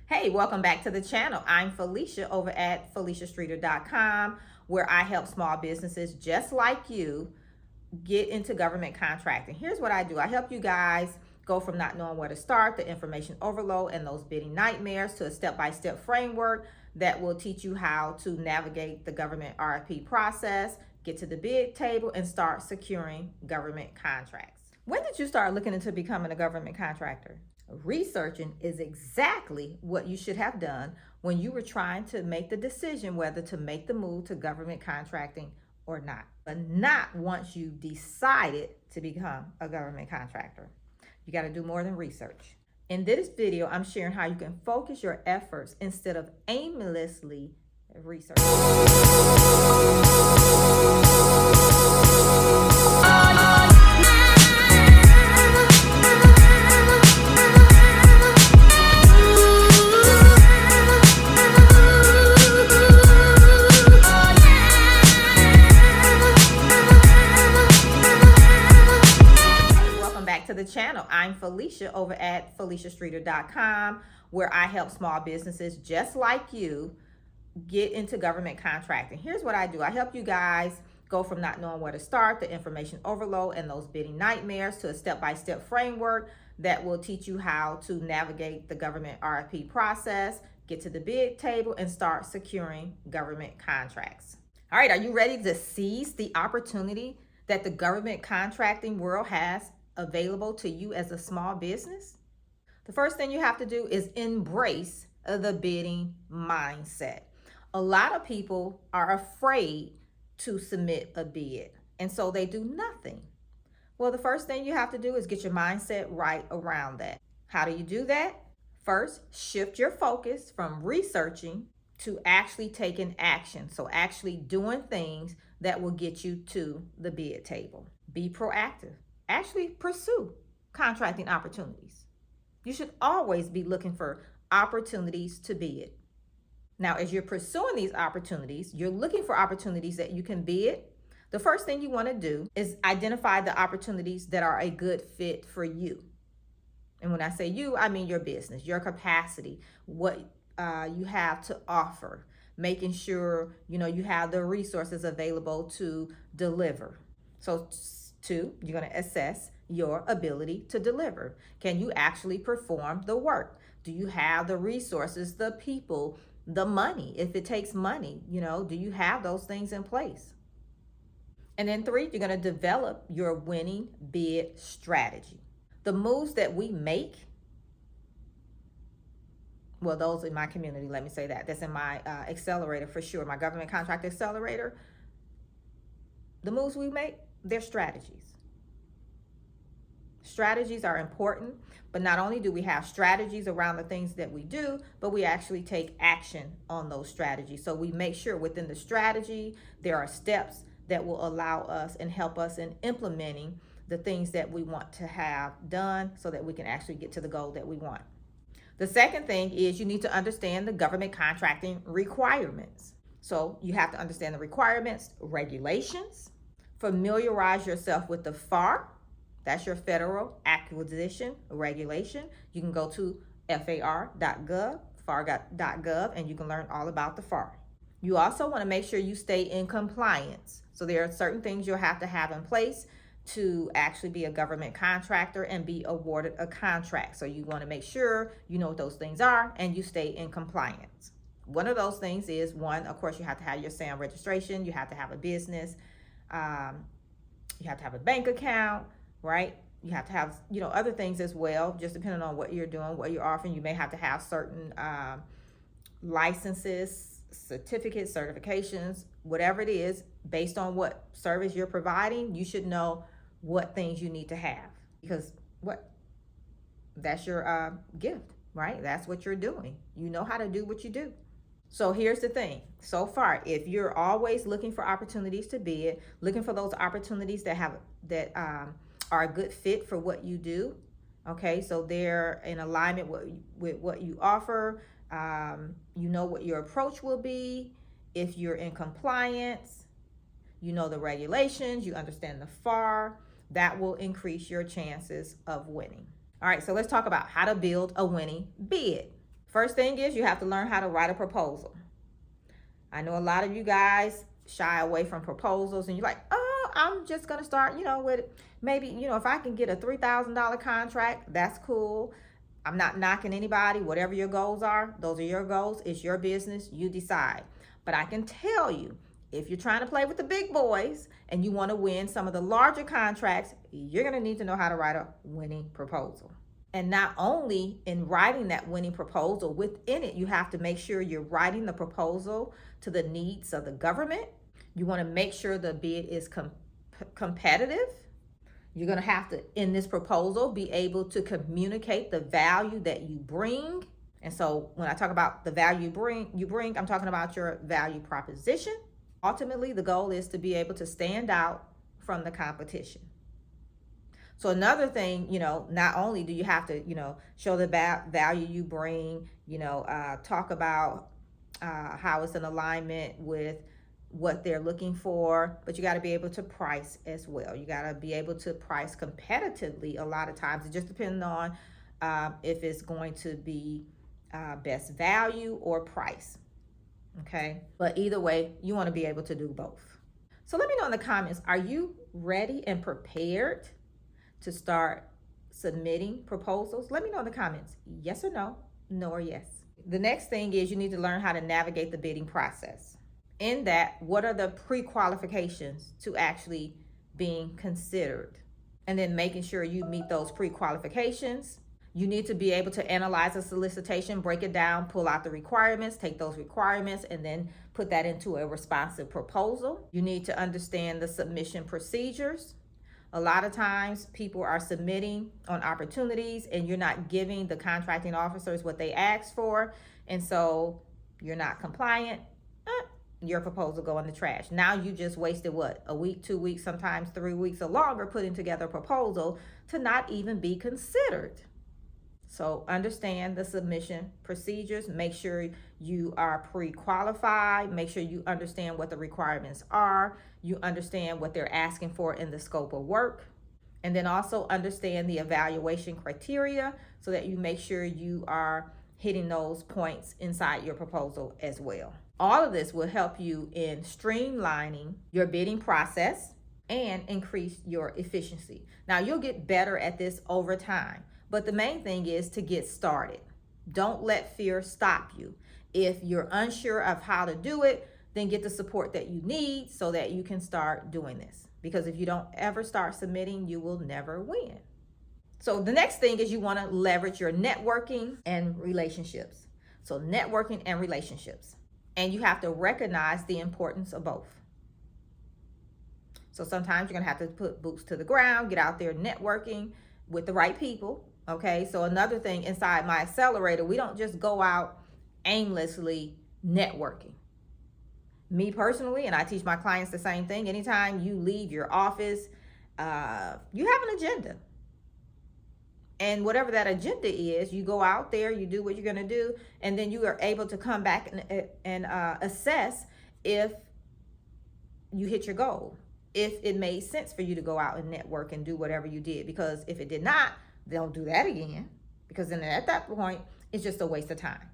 Hey, welcome back to the channel. I'm Felicia over at FeliciaStreeter.com, where I help small businesses just like you get into government contracting. Here's what I do. I help you guys go from not knowing where to start, the information overload, and those bidding nightmares to a step-by-step framework that will teach you how to navigate the government RFP process, get to the bid table, and start securing government contracts. When did you start looking into becoming a government contractor? Researching is exactly what you should have done when you were trying to make the decision whether to make the move to government contracting or not, but not once you decided to become a government contractor. You got to do more than research. In this video, I'm sharing how you can focus your efforts instead of aimlessly researching. To the channel. I'm Felicia over at FeliciaStreeter.com, where I help small businesses just like you get into government contracting. Here's what I do. I help you guys go from not knowing where to start, the information overload, and those bidding nightmares to a step-by-step framework that will teach you how to navigate the government RFP process, get to the bid table, and start securing government contracts. All right, are you ready to seize the opportunity that the government contracting world has available to you as a small business? The first thing you have to do is embrace the bidding mindset. A lot of people are afraid to submit a bid, and so they do nothing. Well, the first thing you have to do is get your mindset right around that. How do you do that? First, shift your focus from researching to actually taking action. So actually doing things that will get you to the bid table. Be proactive. Actually pursue contracting opportunities. You should always be looking for opportunities to bid. Now, as you're pursuing these opportunities, you're looking for opportunities that you can bid. The first thing you want to do is identify the opportunities that are a good fit for you. And when I say you, I mean your business, your capacity, what you have to offer, making sure you have the resources available to deliver. So 2, you're going to assess your ability to deliver. Can you actually perform the work? Do you have the resources, the people, the money? If it takes money, do you have those things in place? And then 3, you're going to develop your winning bid strategy. The moves that we make, well, those in my community, let me say that's in my accelerator for sure, my government contract accelerator. The moves we make, they're strategies. Strategies are important, but not only do we have strategies around the things that we do, but we actually take action on those strategies. So we make sure within the strategy, there are steps that will allow us and help us in implementing the things that we want to have done so that we can actually get to the goal that we want. The second thing is you need to understand the government contracting requirements. So you have to understand the requirements, regulations. Familiarize yourself with the FAR. That's your Federal Acquisition Regulation. You can go to far.gov, far.gov, and you can learn all about the FAR. You also want to make sure you stay in compliance. So there are certain things you'll have to have in place to actually be a government contractor and be awarded a contract. So you want to make sure you know what those things are and you stay in compliance. One of those things is, one, of course, you have to have your SAM registration. You have to have a business. You have to have a bank account, right? You have to have, other things as well, just depending on what you're doing, what you're offering. You may have to have certain licenses, certificates, certifications, whatever it is, based on what service you're providing. You should know what things you need to have, because that's your gift, right? That's what you're doing. You know how to do what you do. So here's the thing. So far, if you're always looking for opportunities to bid, looking for those opportunities that are a good fit for what you do, okay, so they're in alignment with what you offer, you know what your approach will be. If you're in compliance, you know the regulations, you understand the FAR, that will increase your chances of winning. All right, so let's talk about how to build a winning bid. First thing is you have to learn how to write a proposal. I know a lot of you guys shy away from proposals and you're like, oh, I'm just going to start, with maybe, if I can get a $3,000 contract, that's cool. I'm not knocking anybody. Whatever your goals are, those are your goals. It's your business. You decide. But I can tell you, if you're trying to play with the big boys and you want to win some of the larger contracts, you're going to need to know how to write a winning proposal. And not only in writing that winning proposal, within it, you have to make sure you're writing the proposal to the needs of the government. You want to make sure the bid is competitive. You're going to have to, in this proposal, be able to communicate the value that you bring. And so when I talk about the value you bring, I'm talking about your value proposition. Ultimately, the goal is to be able to stand out from the competition. So another thing, not only do you have to, show the value you bring, talk about how it's in alignment with what they're looking for, but you got to be able to price as well. You got to be able to price competitively. A lot of times it just depends on if it's going to be best value or price. Okay. But either way, you want to be able to do both. So let me know in the comments, are you ready and prepared to start submitting proposals? Let me know in the comments, yes or no, no or yes. The next thing is you need to learn how to navigate the bidding process. In that, what are the pre-qualifications to actually being considered? And then making sure you meet those pre-qualifications. You need to be able to analyze a solicitation, break it down, pull out the requirements, take those requirements, and then put that into a responsive proposal. You need to understand the submission procedures. A lot of times people are submitting on opportunities and you're not giving the contracting officers what they asked for. And so you're not compliant. Your proposal go in the trash. Now you just wasted what? A week, 2 weeks, sometimes 3 weeks or longer putting together a proposal to not even be considered. So understand the submission procedures. Make sure you are pre-qualified. Make sure you understand what the requirements are. You understand what they're asking for in the scope of work. And then also understand the evaluation criteria so that you make sure you are hitting those points inside your proposal as well. All of this will help you in streamlining your bidding process and increase your efficiency. Now, you'll get better at this over time, but the main thing is to get started. Don't let fear stop you. If you're unsure of how to do it, then get the support that you need so that you can start doing this. Because if you don't ever start submitting, you will never win. So the next thing is you want to leverage your networking and relationships. So networking and relationships. And you have to recognize the importance of both. So sometimes you're going to have to put boots to the ground, get out there networking with the right people. Okay, so another thing inside my accelerator, we don't just go out aimlessly networking. Me personally, and I teach my clients the same thing, anytime you leave your office, you have an agenda. And whatever that agenda is, you go out there, you do what you're going to do, and then you are able to come back and assess if you hit your goal, if it made sense for you to go out and network and do whatever you did. Because if it did not, don't do that again, because then at that point, it's just a waste of time.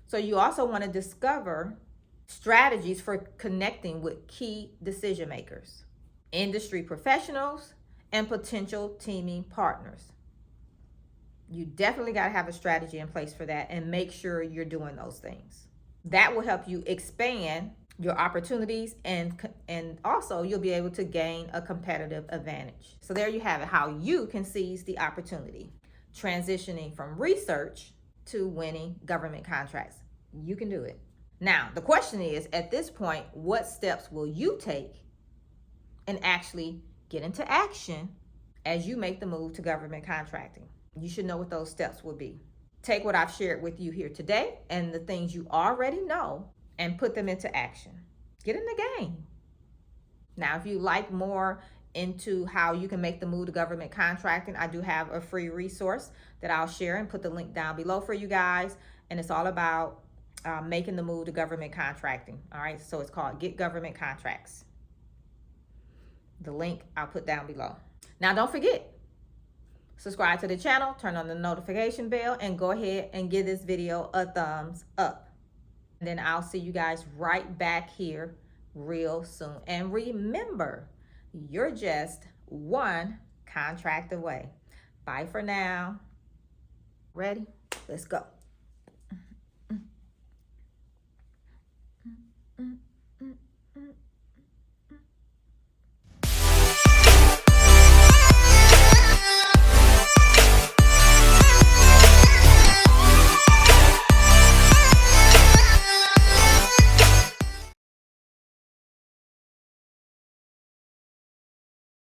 So you also want to discover strategies for connecting with key decision makers, industry professionals, and potential teaming partners. You definitely got to have a strategy in place for that and make sure you're doing those things. That will help you expand your opportunities and also you'll be able to gain a competitive advantage. So there you have it, how you can seize the opportunity. Transitioning from research to winning government contracts. You can do it. Now, the question is, at this point, what steps will you take and actually get into action as you make the move to government contracting? You should know what those steps will be. Take what I've shared with you here today and the things you already know and put them into action. Get in the game. Now, if you like more into how you can make the move to government contracting, I do have a free resource that I'll share and put the link down below for you guys. And it's all about making the move to government contracting. All right, so it's called Get Government Contracts. The link I'll put down below. Now, don't forget, Subscribe to the channel, turn on the notification bell, and go ahead and give this video a thumbs up. And then I'll see you guys right back here real soon. And remember, you're just one contract away. Bye for now. Ready? Let's go.